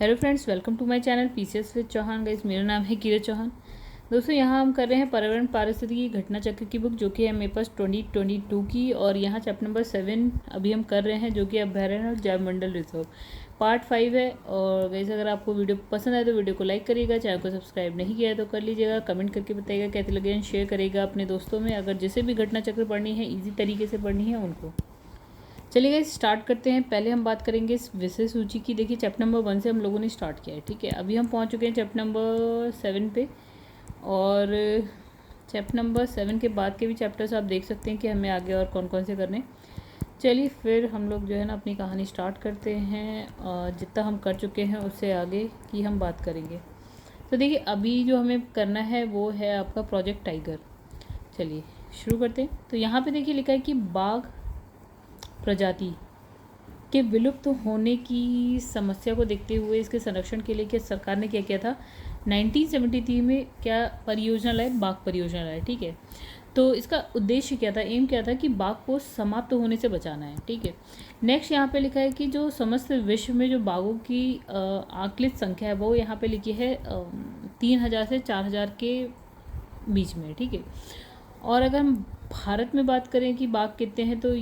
Hello friends, welcome to my channel PCS with Chauhan. Guys, मेरा नाम है किरत चौहान। दोस्तों, यहाँ हम कर रहे हैं पर्यावरण पारिस्थितिकी घटना चक्र की बुक, जो कि है मेरे पास 2022 की। और यहाँ चैप्टर नंबर 7 अभी हम कर रहे हैं, जो कि अभ्यारण्य और जैवमंडल रिजर्व पार्ट 5 है। और गाइस, अगर आपको वीडियो पसंद आए तो वीडियो को लाइक करिएगा, चैनल को सब्सक्राइब नहीं किया है तो कर लीजिएगा, कमेंट करके बताइएगा कैसे लगे, एंड शेयर करिएगा अपने दोस्तों में, अगर जिसे भी घटना चक्र पढ़नी है, ईजी तरीके से पढ़नी है उनको। चलिए गाइस, स्टार्ट करते हैं। पहले हम बात करेंगे इस विषय सूची की। देखिए, चैप्टर नंबर 1 से हम लोगों ने स्टार्ट किया है, ठीक है। अभी हम पहुंच चुके हैं चैप्टर नंबर 7 पे। और चैप्टर नंबर 7 के बाद के भी चैप्टर्स आप देख सकते हैं कि हमें आगे और कौन कौन से करने। चलिए फिर हम लोग जो है ना अपनी कहानी स्टार्ट करते हैं, और जितना हम कर चुके हैं उससे आगे की हम बात करेंगे। तो देखिए, अभी जो हमें करना है वो है आपका प्रोजेक्ट टाइगर। चलिए शुरू करते हैं। तो यहाँ पे देखिए लिखा है कि बाघ प्रजाति के विलुप्त होने की समस्या को देखते हुए इसके संरक्षण के लिए क्या सरकार ने क्या किया था, 1973 में क्या परियोजना लाए, बाघ परियोजना लाए, ठीक है। तो इसका उद्देश्य क्या था, एम क्या था कि बाघ को समाप्त होने से बचाना है, ठीक है। नेक्स्ट यहाँ पे लिखा है कि जो समस्त विश्व में जो बाघों की आकलित संख्या है वो यहाँ पे लिखी है 3000 से 4000 के बीच में, ठीक है। और अगर हम भारत में बात करें कि बाघ कितने हैं, तो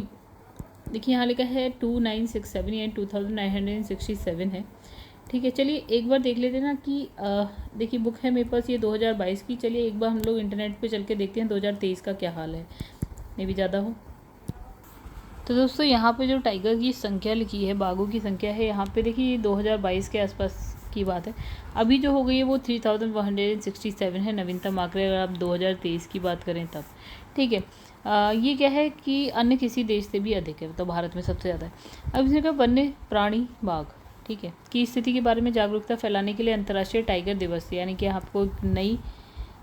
देखिए यहाँ लिखा है 2967 यानी 2967 है, ठीक है। चलिए एक बार देख लेते हैं ना कि देखिए बुक है मेरे पास ये 2022 की। चलिए एक बार हम लोग इंटरनेट पे चल के देखते हैं 2023 का क्या हाल है, मे भी ज़्यादा हो। तो दोस्तों, यहाँ पे जो टाइगर की संख्या लिखी है, बाघों की संख्या है, यहाँ पे देखिए 2022 के आसपास की बात है। अभी जो हो गई है वो 3167 है, नवीनतम आंकड़े अगर आप 2023 की बात करें तब, ठीक है। ये क्या है कि अन्य किसी देश से भी अधिक है, तो भारत में सबसे ज़्यादा है। अब इसमें क्या, वन्य प्राणी बाघ, ठीक है, की स्थिति के बारे में जागरूकता फैलाने के लिए अंतर्राष्ट्रीय टाइगर दिवस, यानी कि आपको नई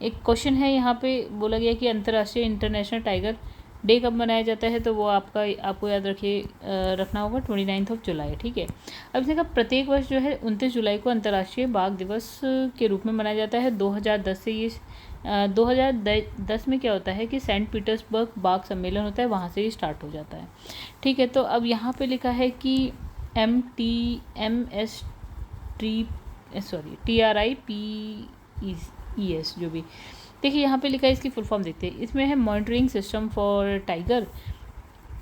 एक क्वेश्चन है यहाँ पे बोला गया कि अंतर्राष्ट्रीय इंटरनेशनल टाइगर डे कब मनाया जाता है, तो वो आपको याद रखना होगा 29 जुलाई, ठीक है। अब इसने कहा प्रत्येक वर्ष जो है 29 जुलाई को अंतर्राष्ट्रीय बाघ दिवस के रूप में मनाया जाता है। 2010 से ये 2010 में क्या होता है कि सेंट पीटर्सबर्ग बाघ सम्मेलन होता है, वहाँ से ही स्टार्ट हो जाता है, ठीक है। तो अब यहाँ पे लिखा है कि TRIPES जो भी, देखिए यहाँ पे लिखा है, इसकी फुल फॉर्म देखते हैं। इसमें है monitoring system for tiger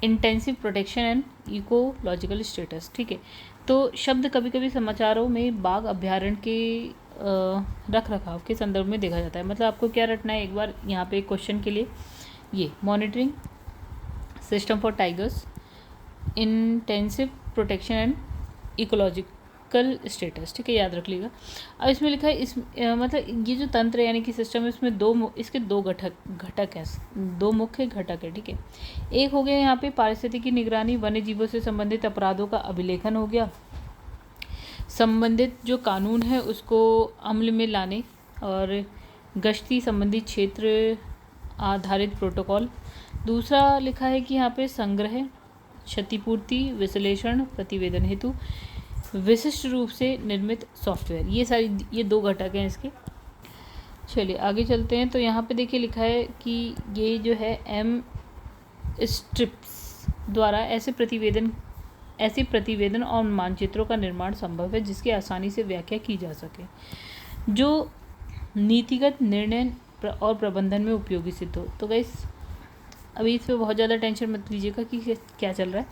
intensive protection and ecological status, ठीक है। तो शब्द कभी कभी समाचारों में बाघ अभ्यारण्य के रख रखाव के संदर्भ में देखा जाता है। मतलब आपको क्या रखना है, एक बार यहाँ पे क्वेश्चन के लिए, ये monitoring system for tigers intensive protection and ecological status, ठीक है, याद रख लीजिएगा। अब इसमें लिखा है मतलब ये जो तंत्र है यानी कि सिस्टम है, इसमें इसके दो घटक हैं, दो मुख्य घटक है, ठीक है। एक हो गया यहाँ पे पारिस्थितिकी निगरानी, वन्य जीवों से संबंधित अपराधों का अभिलेखन हो गया, संबंधित जो कानून है उसको अमल में लाने, और गश्ती संबंधी क्षेत्र आधारित प्रोटोकॉल। दूसरा लिखा है कि यहाँ पे संग्रह, क्षतिपूर्ति, विश्लेषण, प्रतिवेदन हेतु विशिष्ट रूप से निर्मित सॉफ्टवेयर। ये दो घटक हैं इसके। चलिए आगे चलते हैं। तो यहाँ पे देखिए लिखा है कि ये जो है स्ट्रिप्स द्वारा ऐसे प्रतिवेदन और मानचित्रों का निर्माण संभव है जिसकी आसानी से व्याख्या की जा सके, जो नीतिगत निर्णय और प्रबंधन में उपयोगी सिद्ध हो। तो गाइस, अभी इस पर बहुत ज़्यादा टेंशन मत लीजिएगा कि क्या चल रहा है।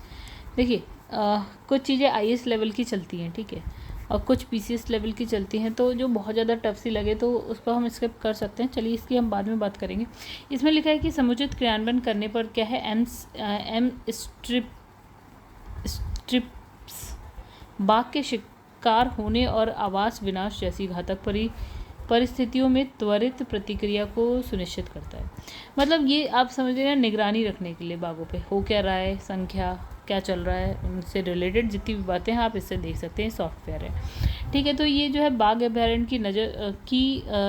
देखिए कुछ चीज़ें IAS लेवल की चलती हैं, ठीक है, और कुछ PCS लेवल की चलती हैं, तो जो बहुत ज़्यादा टफ सी लगे तो उसको हम स्किप कर सकते हैं। चलिए इसकी हम बाद में बात करेंगे। इसमें लिखा है कि समुचित क्रियान्वयन करने पर क्या है, एम स्ट्रिप्स बाघ के शिकार होने और आवास विनाश जैसी घातक परिस्थितियों में त्वरित प्रतिक्रिया को सुनिश्चित करता है। मतलब ये आप समझ रहे हैं, निगरानी रखने के लिए बाघों पे हो क्या रहा है, संख्या क्या चल रहा है, उनसे रिलेटेड जितनी भी बातें हैं आप इससे देख सकते हैं, सॉफ्टवेयर है, ठीक है। तो ये जो है बाघ अभ्यारण्य की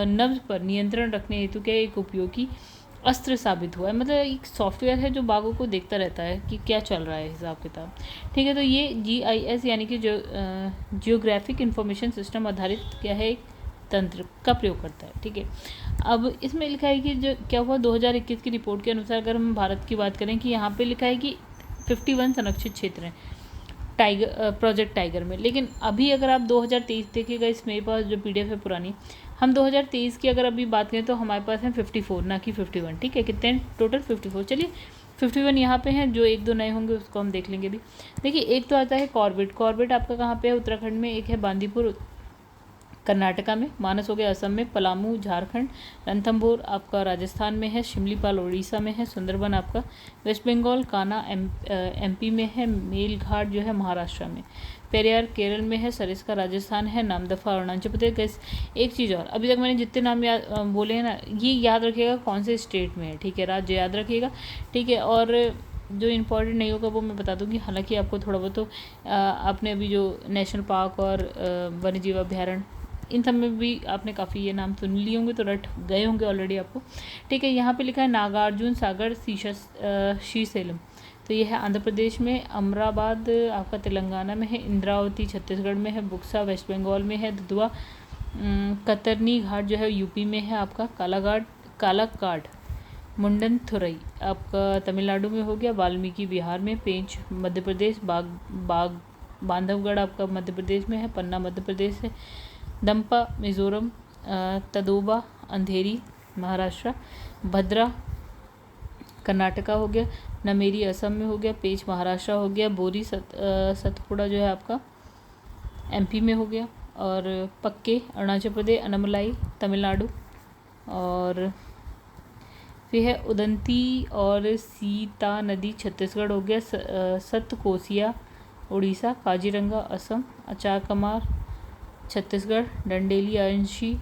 नब्ज पर नियंत्रण रखने हेतु क्या एक उपयोगी अस्त्र साबित हुआ है। मतलब एक सॉफ्टवेयर है जो बाघों को देखता रहता है कि क्या चल रहा है, हिसाब किताब, ठीक है। तो ये GIS यानी कि जियोग्राफिक इंफॉर्मेशन सिस्टम आधारित क्या है, एक तंत्र का प्रयोग करता है, ठीक है। अब इसमें लिखा है कि जो क्या हुआ 2021 की रिपोर्ट के अनुसार, अगर हम भारत की बात करें कि यहाँ पे लिखा है कि 51 संरक्षित क्षेत्र हैं। प्रोजेक्ट टाइगर में। लेकिन अभी अगर आप 2023 देखिएगा, इस मेरे पास जो PDF है पुरानी, हम 2023 की अगर अभी बात करें तो हमारे पास है 54 ना कि 51। ठीक है, कितने टोटल 54। चलिए 51 यहाँ पे हैं, जो एक दो नए होंगे उसको हम देख लेंगे भी। देखिए एक तो आता है कॉर्बेट। कॉर्बेट आपका कहाँ पे है? उत्तराखंड में। एक है बांदीपुर कर्नाटका में, मानस हो गया असम में, पलामू झारखंड, रणथंभौर आपका राजस्थान में है, शिमलीपाल उड़ीसा में है, सुंदरबन आपका वेस्ट बंगाल, कान्हा MP में है, मेलघाट जो है महाराष्ट्र में, पेरियार केरल में है, सरिस्का राजस्थान है, नामदफा अरुणाचल प्रदेश। एक चीज़ और, अभी तक मैंने जितने नाम बोले हैं ना, ये याद रखिएगा कौन से स्टेट में है। ठीक है, राज्य याद रखिएगा। ठीक है, और जो इम्पोर्टेंट नहीं होगा वो मैं बता दूंगी। हालांकि आपको थोड़ा बहुत तो आपने अभी जो नेशनल पार्क और वन्य जीव अभ्यारण्य, इन सब में भी आपने काफ़ी ये नाम सुन लिए होंगे, तो रट गए होंगे ऑलरेडी आपको। ठीक है, यहाँ पे लिखा है नागार्जुन सागर श्रीशैलम, तो ये है आंध्र प्रदेश में, अमराबाद आपका तेलंगाना में है, इंद्रावती छत्तीसगढ़ में है, बुक्सा वेस्ट बंगाल में है, दुधवा कतरनी घाट जो है यूपी में है आपका, कालाकाड मुंडनथुरई आपका तमिलनाडु में हो गया, वाल्मीकि बिहार में, पेंच मध्य प्रदेश, बांधवगढ़ आपका मध्य प्रदेश में है, पन्ना मध्य प्रदेश है, दंपा मिजोरम, तदोबा अंधेरी महाराष्ट्र, भद्रा कर्नाटका हो गया, नमेरी असम में हो गया, पेच महाराष्ट्र हो गया, बोरी सतपुड़ा जो है आपका MP में हो गया, और पक्के अरुणाचल प्रदेश, अनमलाई तमिलनाडु, और फिर है उदंती और सीता नदी छत्तीसगढ़ हो गया, सतकोसिया उड़ीसा, काजीरंगा असम, अचाकमार छत्तीसगढ़, डंडेली अंशी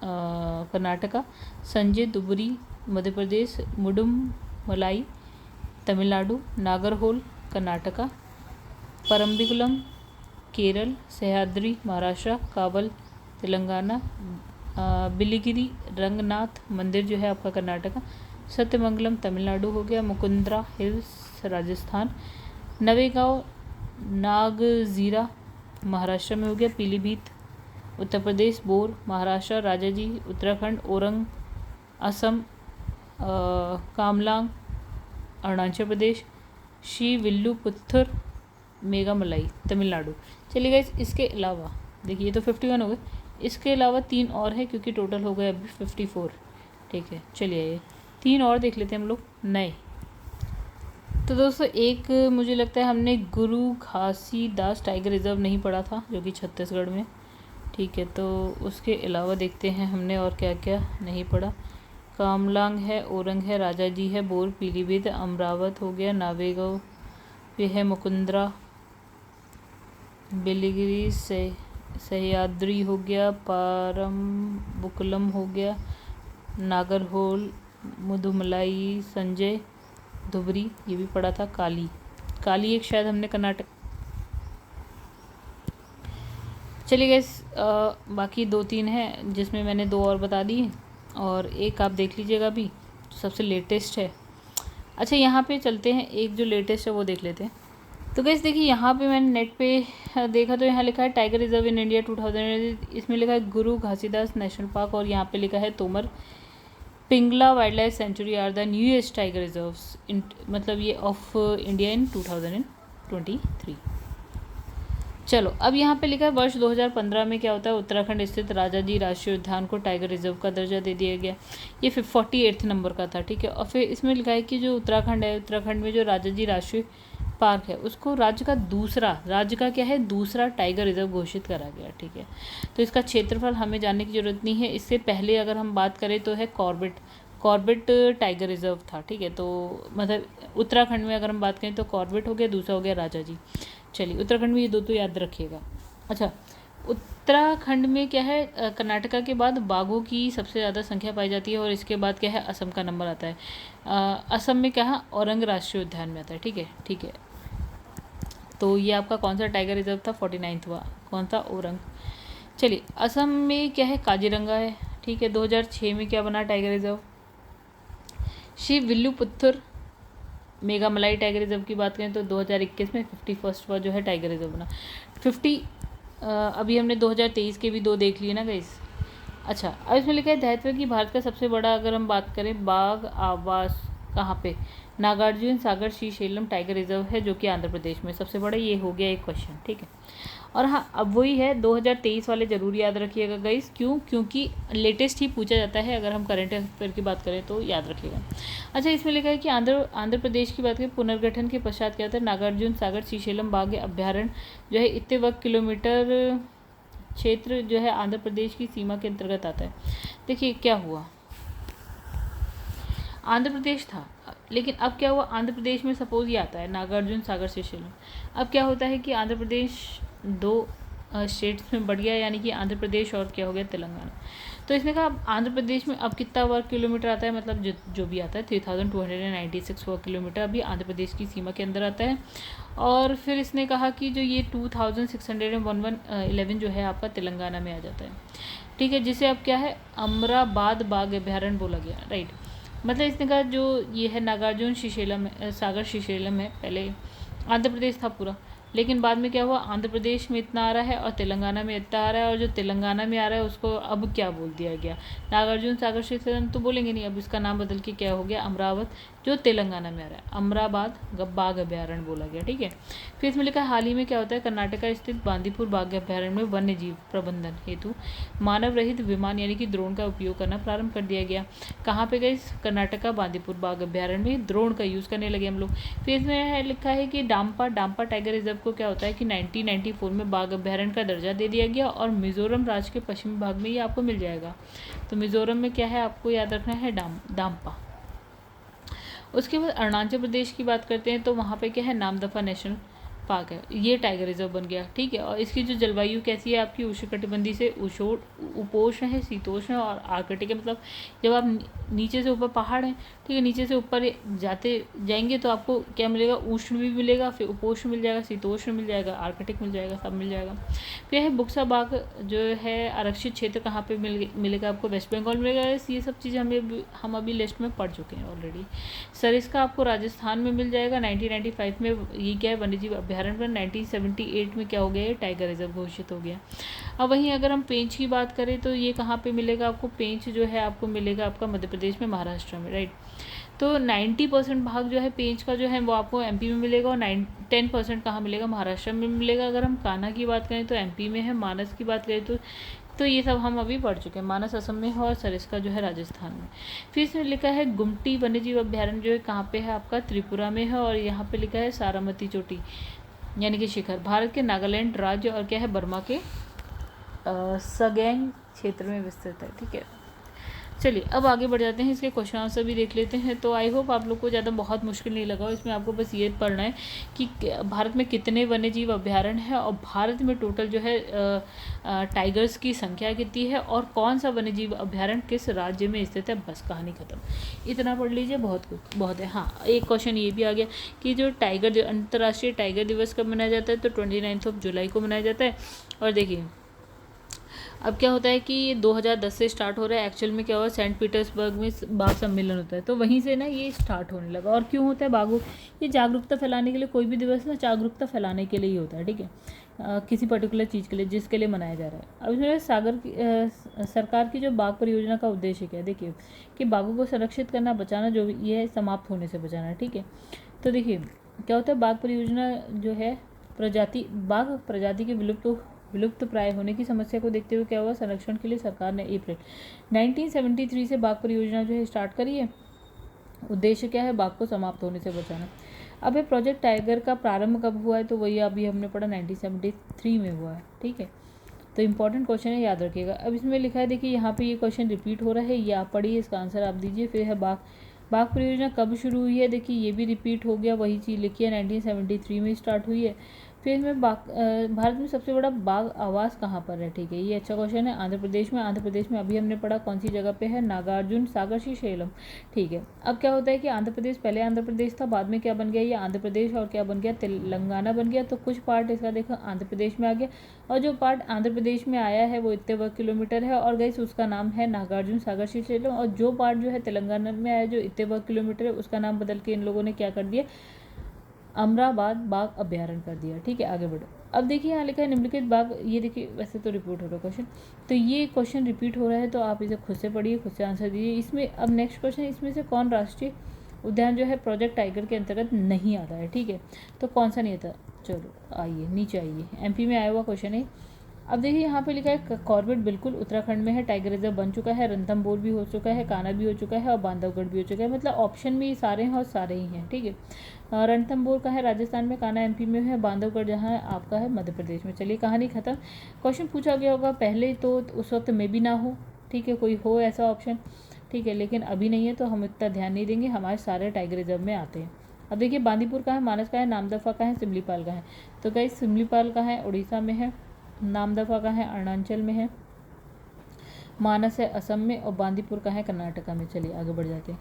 कर्नाटका, संजय दुबरी मध्य प्रदेश, मुडुम मलाई तमिलनाडु, नागरहोल कर्नाटका, परम्बिकुलम केरल, सह्याद्री महाराष्ट्र, काबल तेलंगाना, बिलिगिरी रंगनाथ मंदिर जो है आपका कर्नाटका, सत्यमंगलम तमिलनाडु हो गया, मुकुंद्रा हिल्स राजस्थान, नवेगांव नागजीरा महाराष्ट्र में हो गया, पीलीभीत उत्तर प्रदेश, बोर महाराष्ट्र, राजाजी उत्तराखंड, ओरंग असम, कामलांग अरुणाचल प्रदेश, श्री विल्लुपुत्थुर मेघामलाई तमिलनाडु। चलिए गाइस, इसके अलावा देखिए ये तो 51 हो गए, इसके अलावा 3 और है क्योंकि टोटल हो गए अभी 54। ठीक है, चलिए ये 3 और देख लेते हैं हम लोग नए। तो दोस्तों एक मुझे लगता है हमने गुरु घासीदास टाइगर रिजर्व नहीं पढ़ा था, जो कि छत्तीसगढ़ में। ठीक है, तो उसके अलावा देखते हैं हमने और क्या क्या नहीं पढ़ा। कामलांग है, ओरंग है, राजाजी है, बोर पीलीभीत, अमरावत हो गया, नावेगांव पे है, मुकुंद्रा, बिलिगिरी से सह्याद्री हो गया, पारम्बुकुलम हो गया, नागरहोल, मुदुमलाई, संजय धुबरी ये भी पढ़ा था, काली एक शायद हमने कर्नाटक। चलिए गाइस, बाकी 2-3 हैं जिसमें मैंने 2 और बता दिए, और एक आप देख लीजिएगा अभी सबसे लेटेस्ट है। अच्छा, यहाँ पे चलते हैं, एक जो लेटेस्ट है वो देख लेते हैं। तो गाइस देखिए, यहाँ पे मैंने नेट पे देखा तो यहाँ लिखा है टाइगर रिजर्व इन इंडिया 2000, इसमें लिखा है गुरु घासीदास नेशनल पार्क, और यहाँ पे लिखा है Tamor Pingla wildlife sanctuary are the newest tiger reserves in, मतलब ये ऑफ इंडिया इन 2023। चलो, अब यहाँ पे लिखा है वर्ष 2015 में क्या होता है, उत्तराखंड स्थित राजाजी राष्ट्रीय उद्यान को टाइगर रिजर्व का दर्जा दे दिया गया। ये 48 नंबर का था। ठीक है, और फिर इसमें लिखा है कि जो उत्तराखंड है, उत्तराखंड में जो राजाजी राष्ट्रीय पार्क है उसको राज्य का क्या है, दूसरा टाइगर रिजर्व घोषित करा गया। ठीक है, तो इसका क्षेत्रफल हमें जानने की जरूरत नहीं है। इससे पहले अगर हम बात करें तो है कॉर्बेट टाइगर रिजर्व था। ठीक है, तो मतलब उत्तराखंड में अगर हम बात करें तो कॉर्बेट हो गया, दूसरा हो गया राजाजी। चलिए, उत्तराखंड में ये 2 तो याद रखिएगा। अच्छा, उत्तराखंड में क्या है, कर्नाटका के बाद बाघों की सबसे ज़्यादा संख्या पाई जाती है, और इसके बाद क्या है, असम का नंबर आता है। असम में क्या है, औरंग राष्ट्रीय उद्यान में आता है। ठीक है, तो ये आपका कौन सा टाइगर रिजर्व था, 49वां, कौन सा, औरंग। चलिए, असम में क्या है, काजीरंगा है। ठीक है, 2006 में क्या बना tiger reserve, Srivilliputhur Megamalai tiger reserve की बात करें तो 2021 में 51वां जो है टाइगर रिजर्व बना। 50 अभी हमने 2023 के भी 2 देख लिए ना गाइस। अच्छा, अब इसमें लिखा है दायित्व की भारत का सबसे बड़ा, अगर हम बात करें बाघ आवास कहाँ पे, नागार्जुन सागर श्रीशैलम टाइगर रिजर्व है जो कि आंध्र प्रदेश में सबसे बड़ा। ये हो गया एक क्वेश्चन, ठीक है। और हाँ, अब वही है 2023 वाले जरूर याद रखिएगा गाइस, क्योंकि लेटेस्ट ही पूछा जाता है, अगर हम करंट अफेयर की बात करें तो याद रखिएगा। अच्छा, इसमें लिखा है कि आंध्र प्रदेश की बात करें पुनर्गठन के पश्चात क्या होता है, नागार्जुन सागर श्रीशैलम बाघ अभ्यारण्य जो है इतने वर्ग किलोमीटर क्षेत्र जो है आंध्र प्रदेश की सीमा के अंतर्गत आता है। देखिए क्या हुआ, आंध्र प्रदेश था, लेकिन अब क्या हुआ, आंध्र प्रदेश में सपोज ये आता है नागार्जुन सागर श्रीशैलम। अब क्या होता है कि आंध्र प्रदेश दो स्टेट्स में बढ़ गया, यानी कि आंध्र प्रदेश और क्या हो गया, तेलंगाना। तो इसने कहा अब आंध्र प्रदेश में अब कितना वर्ग किलोमीटर आता है, मतलब जो भी आता है 3296 वर्ग किलोमीटर अभी आंध्र प्रदेश की सीमा के अंदर आता है। और फिर इसने कहा कि जो ये 2611 जो है आपका तेलंगाना में आ जाता है, ठीक है, जिसे अब क्या है अमराबाद बाघ अभ्यारण्य बोला गया, राइट। मतलब इसने कहा जो ये है नागार्जुन श्रीशैलम सागर श्रीशैलम है, पहले आंध्र प्रदेश था पूरा, लेकिन बाद में क्या हुआ, आंध्र प्रदेश में इतना आ रहा है और तेलंगाना में इतना आ रहा है, और जो तेलंगाना में आ रहा है उसको अब क्या बोल दिया गया, नागार्जुन सागर श्रीशैलम तो बोलेंगे नहीं, अब इसका नाम बदल के क्या हो गया, अमरावत, जो तेलंगाना में आ रहा है अमराबाद बाघ अभ्यारण्य बोला गया, ठीक है। फिर इसमें लिखा है हाल ही में क्या होता है, कर्नाटक स्थित बांदीपुर बाघ अभ्यारण्य में वन्य जीव प्रबंधन हेतु मानव रहित विमान यानी कि ड्रोन का उपयोग करना प्रारंभ कर दिया गया। कहाँ पे गए, कर्नाटक का बांदीपुर बाघ अभ्यारण्य में ड्रोन का यूज़ करने लगे हम लोग। फिर इसमें लिखा है कि डाम्पा टाइगर रिजर्व को क्या होता है कि 1994 में बाघ अभ्यारण्य का दर्जा दे दिया गया, और मिजोरम राज्य के पश्चिमी भाग में ये आपको मिल जाएगा। तो मिजोरम में क्या है आपको याद रखना है, डाम्पा। उसके बाद अरुणाचल प्रदेश की बात करते हैं तो वहाँ पे क्या है, नामदफा नेशनल पार्क है, ये टाइगर रिजर्व बन गया, ठीक है। और इसकी जो जलवायु कैसी है आपकी, उष्णकटिबंधीय से उपोष्ण है, शीतोष्ण और आर्कटिक है। मतलब जब आप नीचे से ऊपर पहाड़ है, ठीक है, नीचे से ऊपर जाएंगे तो आपको क्या मिलेगा, उष्ण भी मिलेगा, फिर उपोष्ण मिल जाएगा, शीतोष्ण मिल जाएगा, आर्कटिक मिल जाएगा, सब मिल जाएगा। फिर है बुक्सा बाघ जो है आरक्षित क्षेत्र कहाँ पे मिलेगा आपको, वेस्ट बंगाल मिलेगा। ये सब चीज़ें हम अभी लिस्ट में पढ़ चुके हैं ऑलरेडी। सरिस्का आपको राजस्थान में मिल जाएगा 1995 में, ये क्या है वन्यजीव अभ्यारण्य पर। 1978 में क्या हो गया, टाइगर रिजर्व घोषित हो गया। अब वहीं अगर हम पेंच की बात करें तो ये कहाँ पे मिलेगा आपको, पेंच जो है आपको मिलेगा आपका मध्य प्रदेश में, महाराष्ट्र में, राइट। तो 90% भाग जो है पेंच का जो है वो आपको एमपी में मिलेगा, और 10% कहाँ मिलेगा, महाराष्ट्र में मिलेगा। अगर हम कान्हा की बात करें तो एमपी में है, मानस की बात करें तो ये सब हम अभी पढ़ चुके हैं, मानस असम में है और सरिस्का जो है राजस्थान में। फिर इसमें लिखा है गुमटी वन्यजीव अभ्यारण्य जो है कहाँ पे है आपका, त्रिपुरा में है, और यहाँ पे लिखा है सारामती चोटी यानी कि शिखर, भारत के नागालैंड राज्य और क्या है बर्मा के सगैंग क्षेत्र में विस्तृत है, ठीक है। चलिए अब आगे बढ़ जाते हैं, इसके क्वेश्चन आंसर भी देख लेते हैं। तो आई होप आप लोग को ज़्यादा बहुत मुश्किल नहीं लगा, इसमें आपको बस ये पढ़ना है कि भारत में कितने वन्यजीव अभ्यारण्य है, और भारत में टोटल जो है टाइगर्स की संख्या कितनी है, और कौन सा वन्यजीव अभ्यारण्य किस राज्य में स्थित है, बस कहानी खत्म। इतना पढ़ लीजिए, बहुत है। हाँ, एक क्वेश्चन ये भी आ गया कि जो अंतर्राष्ट्रीय टाइगर दिवस कब मनाया जाता है, तो 29 जुलाई को मनाया जाता है। और देखिए अब क्या होता है कि ये 2010 से स्टार्ट हो रहा है, एक्चुअल में क्या हुआ, सेंट पीटर्सबर्ग में बाघ सम्मेलन होता है, तो वहीं से ना ये स्टार्ट होने लगा। और क्यों होता है बाघों, ये जागरूकता फैलाने के लिए, कोई भी दिवस ना जागरूकता फैलाने के लिए ही होता है, ठीक है, किसी पर्टिकुलर चीज़ के लिए जिसके लिए मनाया जा रहा है। अब इसमें सरकार की जो बाघ परियोजना का उद्देश्य क्या है, देखिए कि बाघों को संरक्षित करना, बचाना, जो ये है समाप्त होने से बचाना, ठीक है। तो देखिए क्या होता है, बाघ परियोजना जो है बाघ प्रजाति के विलुप्त प्राय होने की समस्या को देखते हुए क्या हुआ, संरक्षण के लिए सरकार ने अप्रैल 1973 से बाघ परियोजना जो है स्टार्ट करी है। उद्देश्य क्या है, बाघ को समाप्त होने से बचाना। अब ये प्रोजेक्ट टाइगर का प्रारंभ कब हुआ है, तो वही अभी हमने पढ़ा 1973 में हुआ है, ठीक है। तो इंपॉर्टेंट क्वेश्चन है, याद रखिएगा। अब इसमें लिखा है, देखिए यहाँ पे ये क्वेश्चन रिपीट हो रहा है, ये आप पढ़िए, इसका आंसर आप दीजिए। फिर है बाघ परियोजना कब शुरू हुई है, देखिए ये भी रिपीट हो गया, वही चीज़ लिखी है, 1973 में स्टार्ट हुई है। फिर इसमें भारत में सबसे बड़ा बाघ आवास कहाँ पर है, ठीक है, ये अच्छा क्वेश्चन है, आंध्र प्रदेश में। आंध्र प्रदेश में अभी हमने पढ़ा कौन सी जगह पे है, नागार्जुन सागर श्रीशैलम, ठीक है। अब क्या होता है कि आंध्र प्रदेश पहले आंध्र प्रदेश था, बाद में क्या बन गया, ये आंध्र प्रदेश और क्या बन गया, तेलंगाना बन गया। तो कुछ पार्ट इसका देखो आंध्र प्रदेश में आ गया, और जो पार्ट आंध्र प्रदेश में आया है वो इतने वर्ग किलोमीटर है, और गाइस उसका नाम है नागार्जुन सागर श्रीशैलम। और जो पार्ट जो है तेलंगाना में आया जो इतने वर्ग किलोमीटर है, उसका नाम बदल के इन लोगों ने क्या कर दिया, अमराबाद बाघ अभ्यारण्य कर दिया, ठीक है। आगे बढ़ो। अब देखिए यहाँ लिखा है निम्नलिखित बाघ, ये देखिए वैसे तो रिपीट हो रहा है क्वेश्चन, तो ये क्वेश्चन रिपीट हो रहा है, तो आप इसे खुद से पढ़िए, खुद से आंसर दीजिए। इसमें अब नेक्स्ट क्वेश्चन, इसमें से कौन राष्ट्रीय उद्यान जो है प्रोजेक्ट टाइगर के अंतर्गत नहीं आता है। ठीक है, तो कौन सा नहीं आता? चलो आइए नीचे आइए, एमपी में आया हुआ क्वेश्चन है। अब देखिए यहाँ पे लिखा है कॉर्बेट बिल्कुल उत्तराखंड में है, टाइगर रिजर्व बन चुका है, रणथंभौर भी हो चुका है, कान्हा भी हो चुका है और बांधवगढ़ भी हो चुका है। मतलब ऑप्शन में सारे हैं और सारे ही हैं। ठीक है, रणथंभौर का है राजस्थान में, कान्हा एमपी में है, बांधवगढ़ जहाँ है आपका है मध्य प्रदेश में। चलिए कहानी खत्म। क्वेश्चन पूछा गया होगा पहले तो उस वक्त में भी ना हो, ठीक है, कोई हो ऐसा ऑप्शन, ठीक है, लेकिन अभी नहीं है तो हम इतना ध्यान नहीं देंगे, हमारे सारे टाइगर रिजर्व में आते हैं। अब देखिए बांदीपुर का है, मानस का है, नामदफा का है, सिमलीपाल का है। तो गाइस सिमलीपाल का है उड़ीसा में है, नामदफा का है अरुणाचल में है, मानस है असम में और बांदीपुर का है कर्नाटका में। चलिए आगे बढ़ जाते हैं।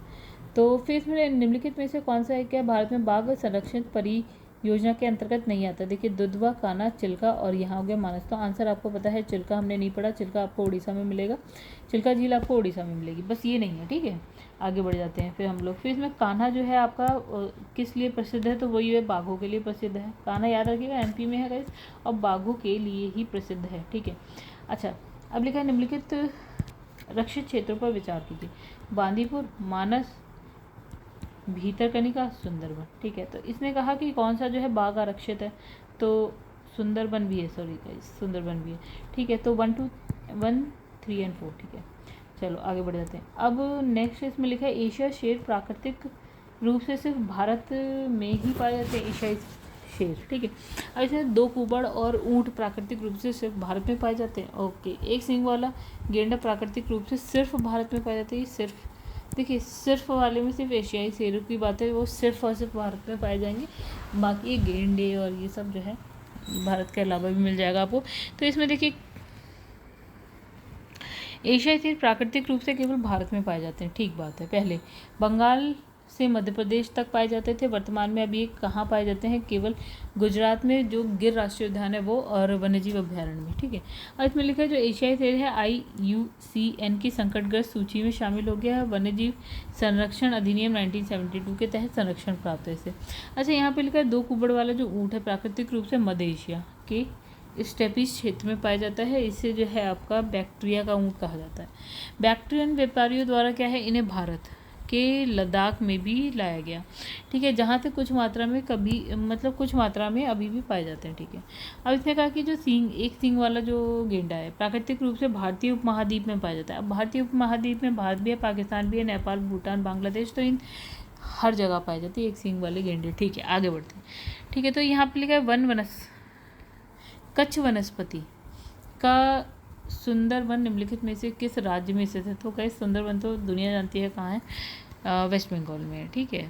तो फिर इसमें निम्नलिखित में से कौन सा है क्या भारत में बाघ संरक्षण परियोजना के अंतर्गत नहीं आता? देखिए दुधवा, कान्हा, चिल्का और यहाँ हो गया मानस। तो आंसर आपको पता है, चिल्का हमने नहीं पढ़ा, चिल्का आपको उड़ीसा में मिलेगा, चिल्का झील आपको उड़ीसा में मिलेगी, बस ये नहीं है। ठीक है, आगे बढ़ जाते हैं फिर हम लोग। फिर इसमें कान्हा जो है आपका किस लिए प्रसिद्ध है? तो वही है बाघों के लिए प्रसिद्ध है। कान्हा याद रखिएगा एमपी में है गाइस और बाघों के लिए ही प्रसिद्ध है। ठीक है, अच्छा अब लिखा है निम्नलिखित रक्षित क्षेत्रों पर विचार कीजिए। बांदीपुर, मानस, भीतरकनिका, सुंदरबन। ठीक है, तो इसने कहा कि कौन सा जो है बाघ आरक्षित है? तो सुंदरबन भी है, सॉरी गाइस सुंदरबन भी है। ठीक है, तो 1, 2, 1, 3 और 4। ठीक है, चलो आगे बढ़ जाते हैं। अब नेक्स्ट इसमें लिखा है एशिया शेर प्राकृतिक रूप से सिर्फ भारत में ही पाए जाते हैं, एशियाई शेर। ठीक है, अब इसमें 2 कुबड़ और ऊंट प्राकृतिक रूप से सिर्फ भारत में पाए जाते हैं। ओके, 1 सींग वाला गेंडा प्राकृतिक रूप से सिर्फ भारत में पाए जाते हैं। सिर्फ देखिए सिर्फ वाले में सिर्फ एशियाई शेरों की बात है, वो सिर्फ और सिर्फ भारत में पाए जाएंगे, बाकी गेंडे और ये सब जो है भारत के अलावा भी मिल जाएगा आपको। तो इसमें देखिए एशियाई शेर प्राकृतिक रूप से केवल भारत में पाए जाते हैं, ठीक बात है। पहले बंगाल से मध्य प्रदेश तक पाए जाते थे, वर्तमान में अभी कहाँ पाए जाते हैं? केवल गुजरात में जो गिर राष्ट्रीय उद्यान है वो और वन्यजीव अभ्यारण्य में। ठीक है, और इसमें लिखा है जो एशियाई शेर है IUCN की संकटग्रस्त सूची में शामिल हो गया है, वन्यजीव संरक्षण अधिनियम 1972 के तहत संरक्षण प्राप्त है इसे। अच्छा यहाँ पे लिखा है 2 कुबड़ वाला जो ऊँट है प्राकृतिक रूप से मध्य एशिया के स्टेपीज क्षेत्र में पाया जाता है, इसे जो है आपका बैक्टीरिया का ऊँट कहा जाता है। बैक्टीरियन व्यापारियों द्वारा क्या है, इन्हें भारत के लद्दाख में भी लाया गया। ठीक है, जहाँ से कुछ मात्रा में कुछ मात्रा में अभी भी पाए जाते हैं। ठीक है, अब इसने कहा कि जो एक सींग वाला जो गेंडा है प्राकृतिक रूप से भारतीय उपमहाद्वीप में पाया जाता है। अब भारतीय उपमहाद्वीप में भारत भी है, पाकिस्तान भी है, नेपाल, भूटान, बांग्लादेश, तो इन हर जगह पाई जाती है एक सींग वाले गेंडे। ठीक है, आगे बढ़ते हैं। ठीक है, तो यहाँ पर लिखा है कच्छ वनस्पति का सुंदरबन निम्नलिखित में से किस राज्य में स्थित है? तो गाइस सुंदरबन तो दुनिया जानती है कहाँ है, वेस्ट बंगाल में है। ठीक है,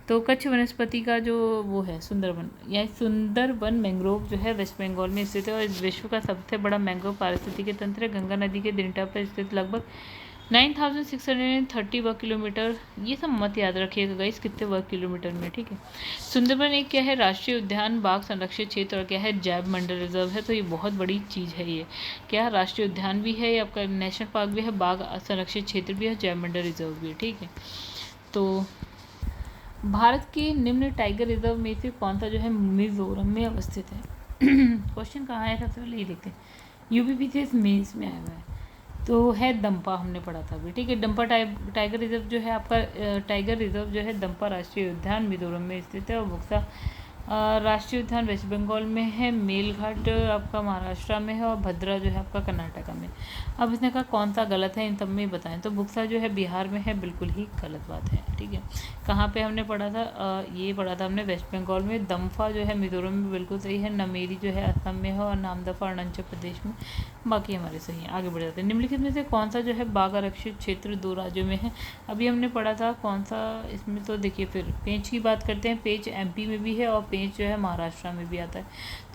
तो कच्छ वनस्पति का जो वो है सुंदरबन, या सुंदरबन मैंग्रोव जो है वेस्ट बंगाल में स्थित है और विश्व का सबसे बड़ा मैंग्रोव पारिस्थितिकी तंत्र है। गंगा नदी के डेल्टा पर स्थित लगभग 9630 वर्ग किलोमीटर, ये सब मत याद रखिएगा गाइस कितने वर्ग किलोमीटर में। ठीक है, सुंदरबन एक क्या है, राष्ट्रीय उद्यान, बाघ संरक्षित क्षेत्र और क्या है, जैव मंडल रिजर्व है। तो ये बहुत बड़ी चीज़ है, ये क्या राष्ट्रीय उद्यान भी है, आपका नेशनल पार्क भी है, बाघ संरक्षित क्षेत्र भी है, जैव मंडल रिजर्व भी है। ठीक है, तो भारत के निम्न टाइगर रिजर्व में से कौन सा जो है मिजोरम में अवस्थित है? क्वेश्चन कहाँ आया था, सबसे पहले ये देखते हैं। UPPCS मेंस में आया हुआ है, तो है दंपा, हमने पढ़ा था अभी। ठीक है, दंपा टाइगर रिजर्व जो है आपका टाइगर रिजर्व जो है दंपा राष्ट्रीय उद्यान मिजोरम में स्थित है और बुक्सा राष्ट्रीय उद्यान वेस्ट बंगाल में है, मेलघाट आपका महाराष्ट्र में है और भद्रा जो है आपका कर्नाटका में। अब इसने कहा कौन सा गलत है, इन सब में बताएं। तो बुक्सा जो है बिहार में है, बिल्कुल ही गलत बात है। ठीक है, कहाँ पे हमने पढ़ा था, ये पढ़ा था हमने वेस्ट बंगाल में। दम्फा जो है मिजोरम में बिल्कुल सही है, नमेरी जो है असम में है और नामदफा अरुणाचल प्रदेश में, बाकी हमारे सही हैं। आगे बढ़ जाते हैं। निम्नलिखित में से कौन सा जो है बाघ आरक्षित क्षेत्र 2 राज्यों में है? अभी हमने पढ़ा था कौन सा इसमें, तो देखिए फिर पेंच की बात करते हैं। पेंच MP में भी है और पेंच जो है महाराष्ट्र में भी आता है।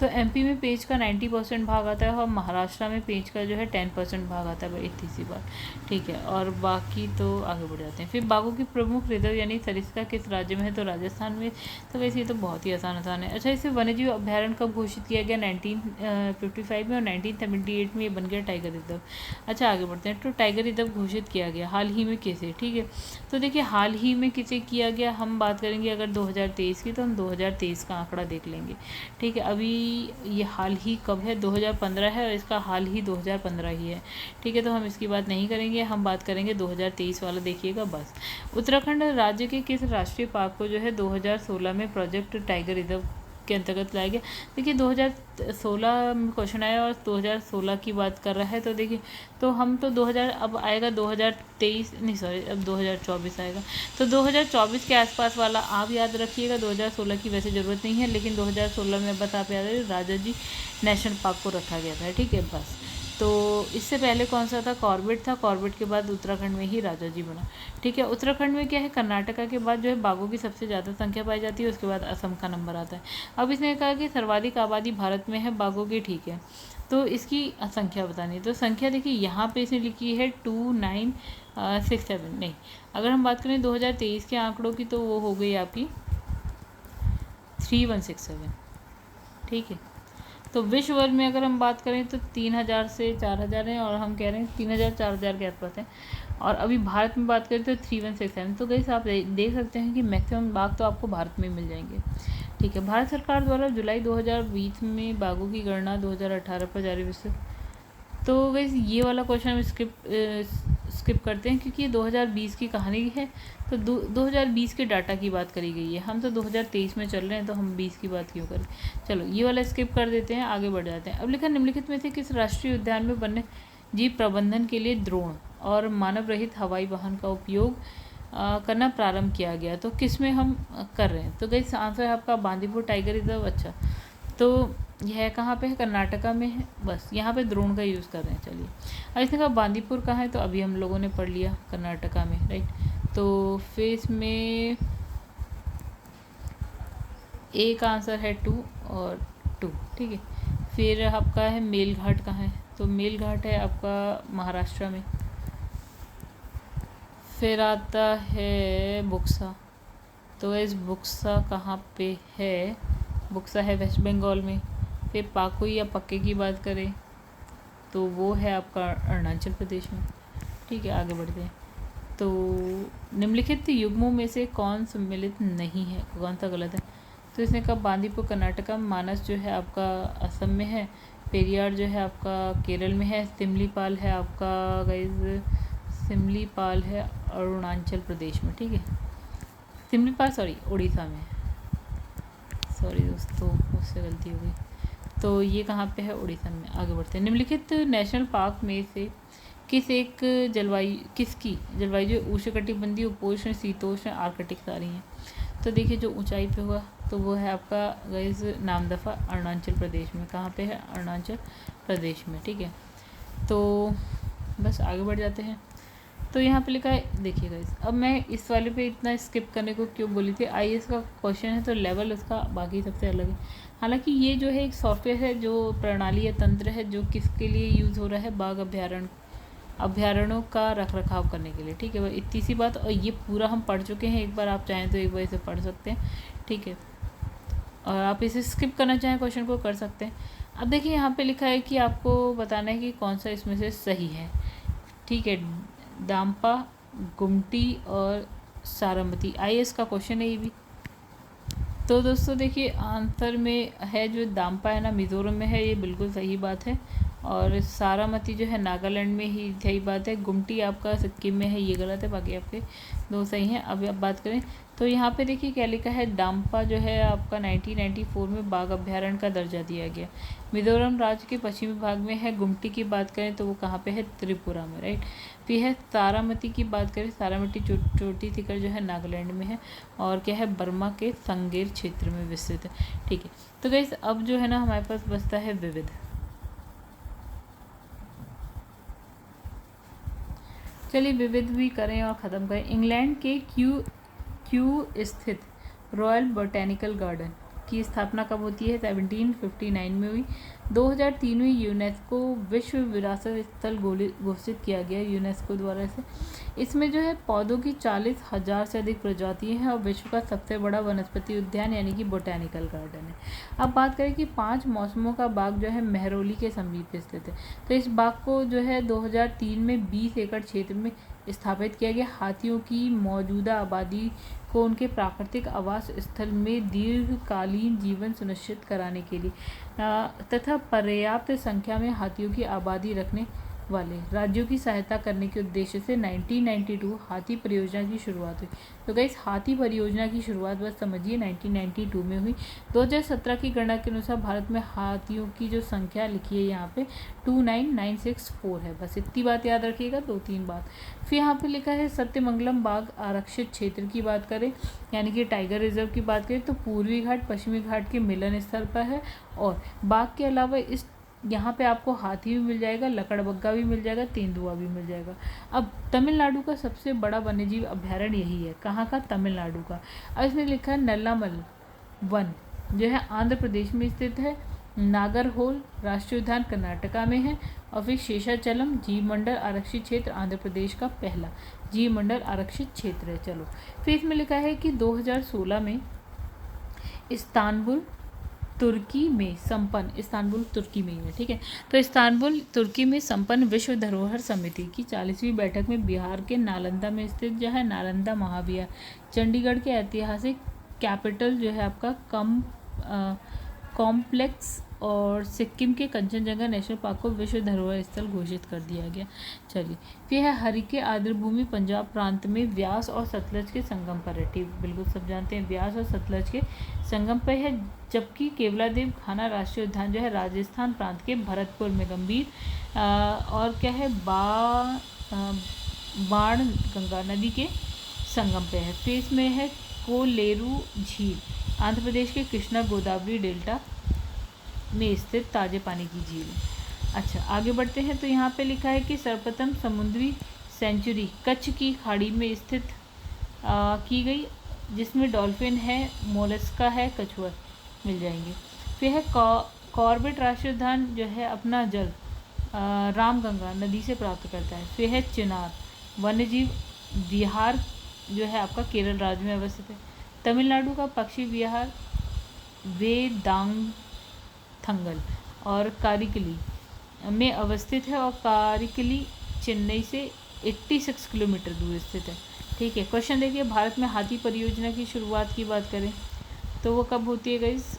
तो MP में पेंच का 90% भाग आता है और महाराष्ट्र में पेंच का जो है 10% भाग आता है, इतनी सी बात। ठीक है, और बाकी तो आगे बढ़ जाते हैं। फिर बाघों की प्रमुख रिजर्व यानी सरिस्का किस राज्य में है? तो राजस्थान में। तो वैसे ये तो बहुत ही आसान है। अच्छा, इसे वन्यजीव अभ्यारण्य कब घोषित किया गया? 1955 में और 1978 में ये बन गया टाइगर रिजर्व। अच्छा आगे बढ़ते हैं। तो टाइगर रिजर्व घोषित किया गया हाल ही में कैसे? ठीक है, तो देखिए हाल ही में किसे किया गया, हम बात करेंगे अगर 2023 की, तो हम 2023 का इसका आंकड़ा देख लेंगे। ठीक है, अभी ये हाल ही कब है, 2015 है और इसका हाल ही 2015 ही है। ठीक है, तो हम इसकी बात नहीं करेंगे, हम बात करेंगे 2023 वाला, देखिएगा बस। उत्तराखंड राज्य के किस राष्ट्रीय पार्क को जो है 2016 में प्रोजेक्ट टाइगर रिजर्व के अंतर्गत लाया गया। देखिए 2016 में क्वेश्चन आया और 2016 की बात कर रहा है, तो देखिए तो हम तो 2000 अब आएगा 2023 नहीं सॉरी अब 2024 आएगा, तो 2024 के आसपास वाला आप याद रखिएगा। 2016 की वैसे ज़रूरत नहीं है, लेकिन 2016 में बस आप याद है राजा जी नेशनल पार्क को रखा गया था। ठीक है, बस। तो इससे पहले कौन सा था, कॉर्बेट था, कॉर्बेट के बाद उत्तराखंड में ही राजा जी बना। ठीक है, उत्तराखंड में क्या है, कर्नाटका के बाद जो है बाघों की सबसे ज़्यादा संख्या पाई जाती है, उसके बाद असम का नंबर आता है। अब इसने कहा कि सर्वाधिक आबादी भारत में है बाघों की। ठीक है, तो इसकी संख्या बतानी है, तो संख्या देखिए यहाँ पे इसने लिखी है 2967, नहीं, अगर हम बात करें 2023 के आंकड़ों की तो वो हो गई आपकी 3167। ठीक है, तो विश्व भर में अगर हम बात करें तो 3000 से 4000 हैं, और हम कह रहे हैं 3000-4000 के आसपास हैं। और अभी भारत में बात करें तो 3167। तो गाइस आप देख सकते हैं कि मैक्सिमम बाघ तो आपको भारत में मिल जाएंगे। ठीक है, भारत सरकार द्वारा जुलाई 2020 में बाघों की गणना 2018 पर जारी विस्तृत। तो गाइस ये वाला क्वेश्चन हम स्किप करते हैं, क्योंकि ये 2020 की कहानी है, तो 2020 के डाटा की बात करी गई है। हम तो 2023 में चल रहे हैं, तो हम 20 की बात क्यों करें। चलो ये वाला स्किप कर देते हैं, आगे बढ़ जाते हैं। अब लिखा निम्नलिखित में से किस राष्ट्रीय उद्यान में वन्य जीव प्रबंधन के लिए ड्रोन और मानव रहित हवाई वाहन का उपयोग करना प्रारंभ किया गया, तो किस में हम कर रहे हैं। तो गाइस आंसर है आपका बांदीपुर टाइगर रिजर्व। अच्छा, तो यह कहाँ पे है, कर्नाटका में है, बस यहाँ पे ड्रोन का यूज़ कर रहे हैं। चलिए, अब इसने कहा बांदीपुर कहाँ है, तो अभी हम लोगों ने पढ़ लिया कर्नाटका में, राइट। तो फिर इसमें ए का आंसर है 2 और 2। ठीक है, फिर आपका है मेलघाट कहाँ है, तो मेलघाट है आपका महाराष्ट्र में। फिर आता है बुक्सा, तो इस बुक्सा कहाँ पे है, बुक्सा है वेस्ट बंगाल में। फिर पाकुई या पक्के की बात करें तो वो है आपका अरुणाचल प्रदेश में। ठीक है, आगे बढ़ते हैं। तो निम्नलिखित युग्मों में से कौन सम्मिलित नहीं है, कौन सा गलत है। तो इसने कहा बांदीपुर कर्नाटका, मानस जो है आपका असम में है, पेरियार जो है आपका केरल में है, सिमलीपाल है आपका गाइज, सिमलीपाल है अरुणाचल प्रदेश में। ठीक है, सिमलीपाल सॉरी उड़ीसा में, सॉरी दोस्तों मुझसे गलती हो गई। तो ये कहाँ पे है, उड़ीसा में। आगे बढ़ते हैं। निम्नलिखित नेशनल पार्क में से किसकी जलवायु जो उष्णकटिबंधीय, उपोष्ण, शीतोष्ण, आर्कटिक सारी हैं। तो देखिए जो ऊंचाई पे हुआ तो वो है आपका गाइस नामदफा अरुणाचल प्रदेश में। कहाँ पे है, अरुणाचल प्रदेश में। ठीक है, तो बस आगे बढ़ जाते हैं। तो यहाँ पे लिखा है, देखिए गाइस अब मैं इस वाले पे इतना स्किप करने को क्यों बोली थी, आईएएस का क्वेश्चन है तो लेवल उसका बाकी सबसे अलग है। हालांकि ये जो है एक सॉफ्टवेयर है, जो प्रणाली या तंत्र है, जो किसके लिए यूज़ हो रहा है, बाघ अभ्यारण्यों का रखरखाव करने के लिए। ठीक है, वह इतनी सी बात। और ये पूरा हम पढ़ चुके हैं, एक बार आप चाहें तो एक बार इसे पढ़ सकते हैं। ठीक है, और आप इसे स्किप करना चाहें क्वेश्चन को कर सकते हैं। अब देखिए यहाँ पे लिखा है कि आपको बताना है कि कौन सा इसमें से सही है। ठीक है, दाम्पा, गुमटी और सारामती, आईएएस का क्वेश्चन है ये भी। तो दोस्तों देखिए आंसर में है जो दाम्पा है ना, मिज़ोरम में है, ये बिल्कुल सही बात है। और सारामती जो है नागालैंड में ही सही बात है। गुमटी आपका सिक्किम में है, ये गलत है, बाकी आपके दो सही हैं। अब आप बात करें तो यहाँ पे देखिए क्या लिखा है, दाम्पा जो है आपका 1994 में बाघ अभ्यारण्य का दर्जा दिया गया। मिज़ोरम राज्य के पश्चिमी भाग में है। गुमटी की बात करें तो वो कहाँ पे है, त्रिपुरा में, राइट। फिर है सारामती की बात करें, सारामती चोटी शिखर जो है नागालैंड में है, और क्या है बर्मा के संगेर क्षेत्र में विस्तृत है। ठीक है, तो गाइस अब जो है ना हमारे पास बचता है विविध। चलिए विविध भी करें और ख़त्म करें। इंग्लैंड के क्यू स्थित रॉयल बोटेनिकल गार्डन की स्थापना कब होती है, 1759 में हुई। 2003 में यूनेस्को विश्व विरासत स्थल घोषित किया गया यूनेस्को द्वारा से। इसमें जो है पौधों की 40,000 से अधिक प्रजातियां हैं और विश्व का सबसे बड़ा वनस्पति उद्यान यानी कि बोटेनिकल गार्डन है। अब बात करें कि 5 मौसमों का बाग जो है मेहरौली के समीप स्थित है। तो इस बाग को जो है 2003 में 20 एकड़ क्षेत्र में स्थापित किया गया। हाथियों की मौजूदा आबादी को उनके प्राकृतिक आवास स्थल में दीर्घकालीन जीवन सुनिश्चित कराने के लिए तथा पर्याप्त संख्या में हाथियों की आबादी रखने वाले राज्यों की सहायता करने के उद्देश्य से 1992 हाथी परियोजना की शुरुआत हुई। तो गाइस हाथी परियोजना की शुरुआत बस समझिए 1992 में हुई। 2017 की गणना के अनुसार भारत में हाथियों की जो संख्या लिखी है यहाँ पे 29964 है। बस इतनी बात याद रखिएगा, 2-3 बात। फिर यहाँ पे लिखा है सत्यमंगलम बाघ आरक्षित क्षेत्र की बात करें यानी कि टाइगर रिजर्व की बात करें तो पूर्वी घाट पश्चिमी घाट के मिलन स्थल पर है। और बाघ के अलावा इस यहाँ पे आपको हाथी भी मिल जाएगा, लकड़बग्गा भी मिल जाएगा, तेंदुआ भी मिल जाएगा। अब तमिलनाडु का सबसे बड़ा वन्यजीव अभ्यारण्य यही है। कहाँ का? तमिलनाडु का। अब इसमें लिखा है नल्लामल वन जो है आंध्र प्रदेश में स्थित है। नागरहोल राष्ट्रीय उद्यान कर्नाटका में है। और फिर शेषाचलम जीव मंडल आरक्षित क्षेत्र आंध्र प्रदेश का पहला जीव मंडल आरक्षित क्षेत्र है। चलो फिर इसमें लिखा है कि 2016 में इस्तांबुल तुर्की में संपन्न, इस्तांबुल तुर्की में ही है, ठीक है। तो इस्तांबुल तुर्की में संपन्न विश्व धरोहर समिति की 40वीं बैठक में बिहार के नालंदा में स्थित जो है नालंदा महाविहार, चंडीगढ़ के ऐतिहासिक कैपिटल जो है आपका कॉम्प्लेक्स और सिक्किम के कंचनजंगा नेशनल पार्क को विश्व धरोहर स्थल घोषित कर दिया गया। चलिए फिर है हरिके आर्द्रभूमि पंजाब प्रांत में व्यास और सतलज के संगम पर है। ठीक, बिल्कुल सब जानते हैं व्यास और सतलज के संगम पर है। जबकि केवलादेव खाना राष्ट्रीय उद्यान जो है राजस्थान प्रांत के भरतपुर में गंभीर और क्या है बाण गंगा नदी के संगम पे है। फिर इसमें है कोलेरू झील आंध्र प्रदेश के कृष्णा गोदावरी डेल्टा में स्थित ताजे पानी की झील। अच्छा आगे बढ़ते हैं तो यहाँ पे लिखा है कि सर्वप्रथम समुद्री सेंचुरी कच्छ की खाड़ी में स्थित की गई जिसमें डॉल्फिन है, मोलस्का है, कछुआ मिल जाएंगे। फिर है कॉर्बेट राष्ट्रीय उद्यान जो है अपना जल रामगंगा नदी से प्राप्त करता है। फिर है चिनार वन्यजीव विहार जो है आपका केरल राज्य में अवस्थित है। तमिलनाडु का पक्षी विहार वेदांथंगल और कारिकली में अवस्थित है और कारिकली चेन्नई से 86 किलोमीटर दूर स्थित है। ठीक है, क्वेश्चन देखिए भारत में हाथी परियोजना की शुरुआत की बात करें तो वो कब होती है गाइस?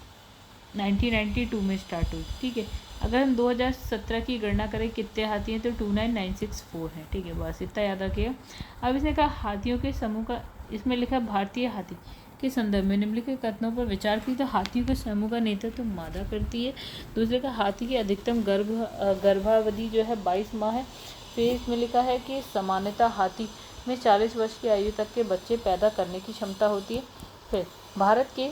1992 में स्टार्ट हुई। ठीक है, अगर हम 2017 की गणना करें कितने हाथी हैं तो 29964 है। ठीक है, बस इतना याद रखिएगा। अब इसने कहा हाथियों के समूह का, इसमें लिखा भारतीय हाथी के संदर्भ में निम्नलिखित कथनों पर विचार की तो हाथियों के समूह का नेतृत्व मादा करती है। दूसरे का हाथी की अधिकतम गर्भावधि जो है 22 माह है। फिर इसमें लिखा है कि सामान्यतः हाथी में 40 वर्ष की आयु तक के बच्चे पैदा करने की क्षमता होती है। फिर भारत के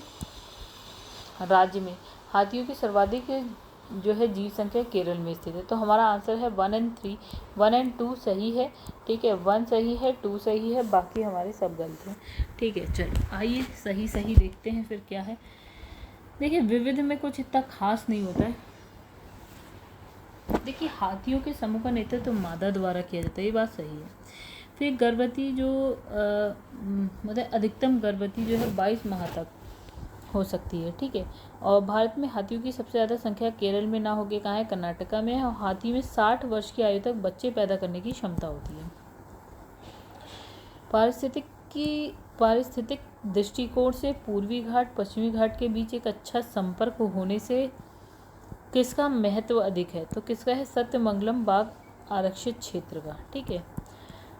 राज्य में हाथियों की सर्वाधिक जो है जीव संख्या केरल में स्थित है। तो हमारा आंसर है 1 एंड 2 सही है। ठीक है, 1 सही है, 2 सही है, बाकी हमारे सब गलत हैं। ठीक है, चलो आइए सही देखते हैं फिर क्या है। देखिए विविध में कुछ इतना खास नहीं होता है। देखिए हाथियों के समूह का नेतृत्व तो मादा द्वारा किया जाता है, ये बात सही है। फिर गर्भवती जो मतलब अधिकतम गर्भवती जो है 22 माह तक हो सकती है। ठीक है, और भारत में हाथियों की सबसे ज़्यादा संख्या केरल में ना होके कहाँ है? कर्नाटका में है। और हाथी में 60 वर्ष की आयु तक बच्चे पैदा करने की क्षमता होती है। पारिस्थितिक दृष्टिकोण से पूर्वी घाट पश्चिमी घाट के बीच एक अच्छा संपर्क होने से किसका महत्व अधिक है? तो किसका है? सत्यमंगलम बाघ आरक्षित क्षेत्र का। ठीक है,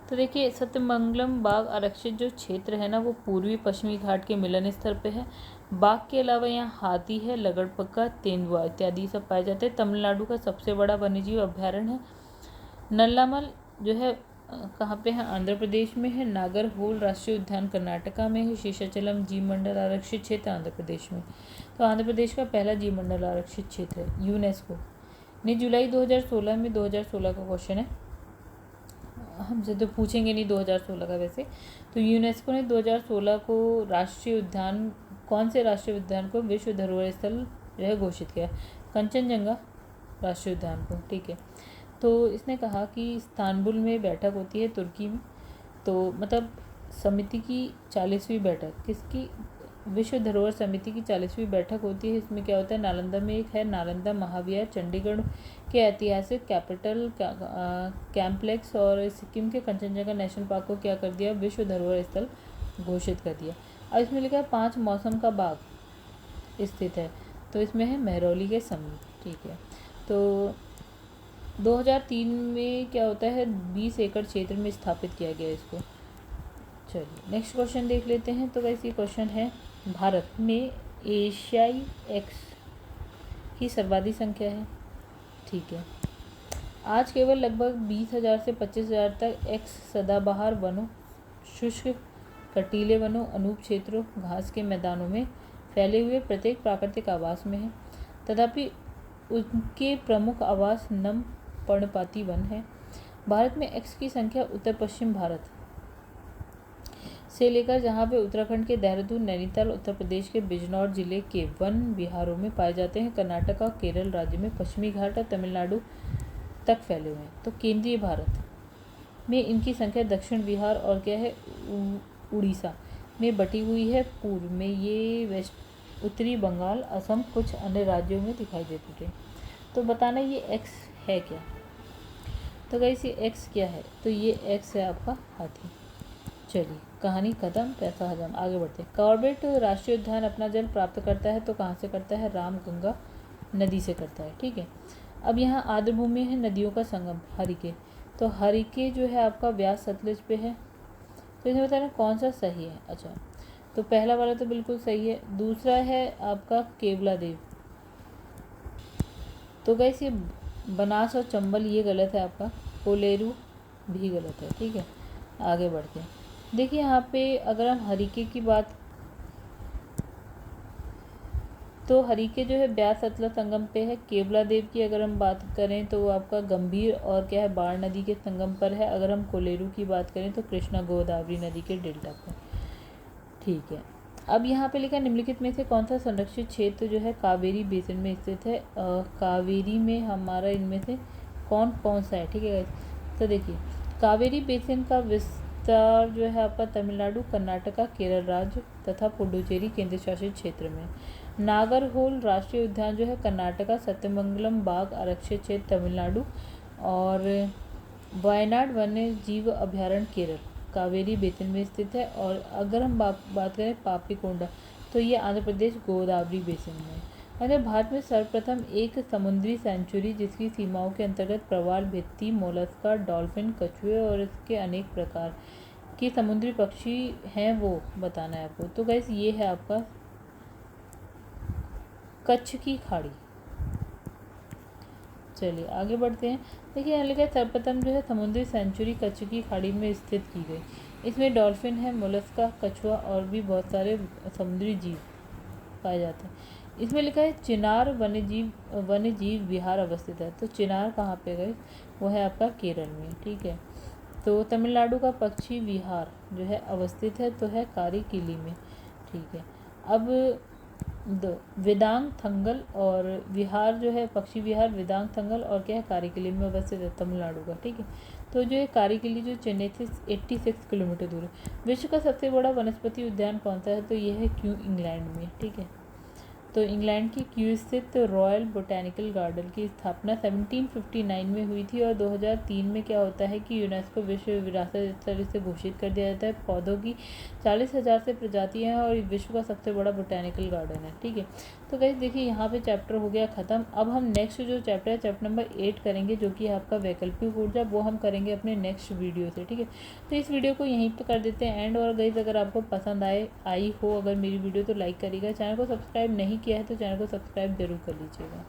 तो देखिए सत्यमंगलम बाघ आरक्षित जो क्षेत्र है ना वो पूर्वी पश्चिमी घाट के मिलन स्थल पे है। बाघ के अलावा यहाँ हाथी है, लगड़बग्गा, तेंदुआ इत्यादि सब पाए जाते हैं। तमिलनाडु का सबसे बड़ा वन्यजीव अभ्यारण्य है। नल्लामल जो है कहाँ पे है? आंध्र प्रदेश में है। नागरहोल राष्ट्रीय उद्यान कर्नाटका में है। शेषाचलम जीव मंडल आरक्षित क्षेत्र आंध्र प्रदेश में। तो आंध्र प्रदेश का पहला जीव मंडल आरक्षित क्षेत्र है। यूनेस्को ने जुलाई 2016 में 2016 का क्वेश्चन है, हमसे तो पूछेंगे नहीं 2016 का वैसे। तो यूनेस्को ने 2016 को राष्ट्रीय उद्यान, कौन से राष्ट्रीय उद्यान को विश्व धरोहर स्थल जो है घोषित किया? कंचनजंगा राष्ट्रीय उद्यान को। ठीक है, तो इसने कहा कि इस्तांबुल में बैठक होती है तुर्की में। तो मतलब समिति की 40वीं बैठक किसकी? विश्व धरोहर समिति की 40वीं बैठक होती है। इसमें क्या होता है? नालंदा में एक है नालंदा महाविहार, चंडीगढ़ के ऐतिहासिक कैपिटल कैम्प्लेक्स और सिक्किम के कंचनजंगा नेशनल पार्क को क्या कर दिया? विश्व धरोहर स्थल घोषित कर दिया। अब इसमें लिखा है 5 मौसम का बाग स्थित है, तो इसमें है महरौली के समीप। ठीक है, तो 2003 में क्या होता है, 20 एकड़ क्षेत्र में स्थापित किया गया इसको। चलिए नेक्स्ट क्वेश्चन देख लेते हैं। तो वैसे क्वेश्चन है, भारत में एशियाई एक्स की सर्वाधिक संख्या है। ठीक है, आज केवल लगभग 20,000 से 25,000 तक एक्स सदाबहार वनों, शुष्क कटीले वनों, अनूप क्षेत्रों, घास के मैदानों में फैले हुए प्रत्येक प्राकृतिक आवास में है। तथापि उनके प्रमुख आवास नम पर्णपाती वन है। भारत में एक्स की संख्या उत्तर पश्चिम भारत से लेकर जहाँ पे उत्तराखंड के देहरादून, नैनीताल, उत्तर प्रदेश के बिजनौर जिले के वन विहारों में पाए जाते हैं। कर्नाटक और केरल राज्य में पश्चिमी घाट और तमिलनाडु तक फैले हुए हैं। तो केंद्रीय भारत में इनकी संख्या दक्षिण बिहार और क्या है, उड़ीसा में बटी हुई है। पूर्व में ये वेस्ट उत्तरी बंगाल, असम, कुछ अन्य राज्यों में दिखाई देते थे। तो बताना ये एक्स है क्या। तो गाइस ये एक्स क्या है, तो ये एक्स है आपका हाथी। चलिए कहानी खत्म, पैसा हजम, आगे बढ़ते हैं। कॉर्बेट राष्ट्रीय उद्यान अपना जल प्राप्त करता है तो कहाँ से करता है, रामगंगा नदी से करता है। ठीक है, अब यहाँ आर्द्र भूमि है, नदियों का संगम हरिके। तो हरिके जो है आपका व्यास सतलज पे है। तो इसमें बताना कौन सा सही है। अच्छा, तो पहला वाला तो बिल्कुल सही है। दूसरा है आपका केवलादेव। तो गाइस ये बनास और चंबल ये गलत है आपका, कोलेरू भी गलत है। ठीक है, आगे बढ़ते हैं। देखिए यहाँ पे अगर हम हरिके की बात, तो हरिके जो है ब्यास सतलज संगम पे है। केवलादेव की अगर हम बात करें तो वो आपका गंभीर और क्या है, बाढ़ नदी के संगम पर है। अगर हम कोलेरू की बात करें तो कृष्णा गोदावरी नदी के डेल्टा पर। ठीक है, अब यहाँ पे लिखा निम्नलिखित में से कौन सा संरक्षित क्षेत्र जो है कावेरी बेसिन में स्थित है। कावेरी में हमारा इनमें से कौन कौन सा है। ठीक है, तो देखिए कावेरी बेसिन का विस्तार जो है आपका तमिलनाडु, कर्नाटका, केरल राज्य तथा पुडुचेरी केंद्र शासित क्षेत्र में। नागरहोल राष्ट्रीय उद्यान जो है कर्नाटका, सत्यमंगलम बाघ आरक्षित क्षेत्र तमिलनाडु और वायनाड वन्य जीव अभ्यारण्य केरल कावेरी बेसिन में स्थित है। और अगर हम बात करें पापीकोंडा तो ये आंध्र प्रदेश गोदावरी बेसिन में। अगर भारत में सर्वप्रथम एक समुद्री सेंचुरी जिसकी सीमाओं के अंतर्गत प्रवाल, भित्ती, मोलस्का, डॉल्फिन, कछुए और इसके अनेक प्रकार के समुद्री पक्षी हैं वो बताना है आपको। तो गाइस ये है आपका कच्छ की खाड़ी। चलिए आगे बढ़ते हैं। देखिए यहाँ लिखा है सर्वप्रथम जो है समुद्री सेंचुरी कच्छ की खाड़ी में स्थित की गई। इसमें डॉल्फिन है, मोलस्का, कछुआ और भी बहुत सारे समुद्री जीव पाए जाते हैं। इसमें लिखा है चिनार वन्यजीव विहार अवस्थित है। तो चिनार कहाँ पे गए, वो है आपका केरल में। ठीक है, तो तमिलनाडु का पक्षी विहार जो है अवस्थित है तो है कारीकिली में। ठीक है, अब वेदांग थंगल और विहार जो है पक्षी विहार वेदांग थंगल और क्या है कारीकिली में अवस्थित है तमिलनाडु का। ठीक है, तो जो है कारीकिली जो चेन्नई से 86 किलोमीटर दूर है। विश्व का सबसे बड़ा वनस्पति उद्यान कौन सा है, तो यह है क्यू इंग्लैंड में। ठीक है, तो इंग्लैंड की क्यू स्थित रॉयल बोटैनिकल गार्डन की स्थापना 1759 में हुई थी और 2003 में क्या होता है कि यूनेस्को विश्व विरासत स्थल से घोषित कर दिया जाता है। पौधों की 40,000 से प्रजातियां हैं और विश्व का सबसे बड़ा बोटैनिकल गार्डन है। ठीक है, तो गाइस देखिए यहाँ पे चैप्टर हो गया ख़त्म। अब हम नेक्स्ट जो चैप्टर है चैप्टर नंबर 8 करेंगे जो कि आपका वैकल्पिक ऊर्जा, वो हम करेंगे अपने नेक्स्ट वीडियो से। ठीक है, तो इस वीडियो को यहीं पर कर देते हैं एंड। और गाइस अगर आपको पसंद आई हो अगर मेरी वीडियो तो लाइक करिएगा। चैनल को सब्सक्राइब नहीं किया है तो चैनल को सब्सक्राइब जरूर कर लीजिएगा।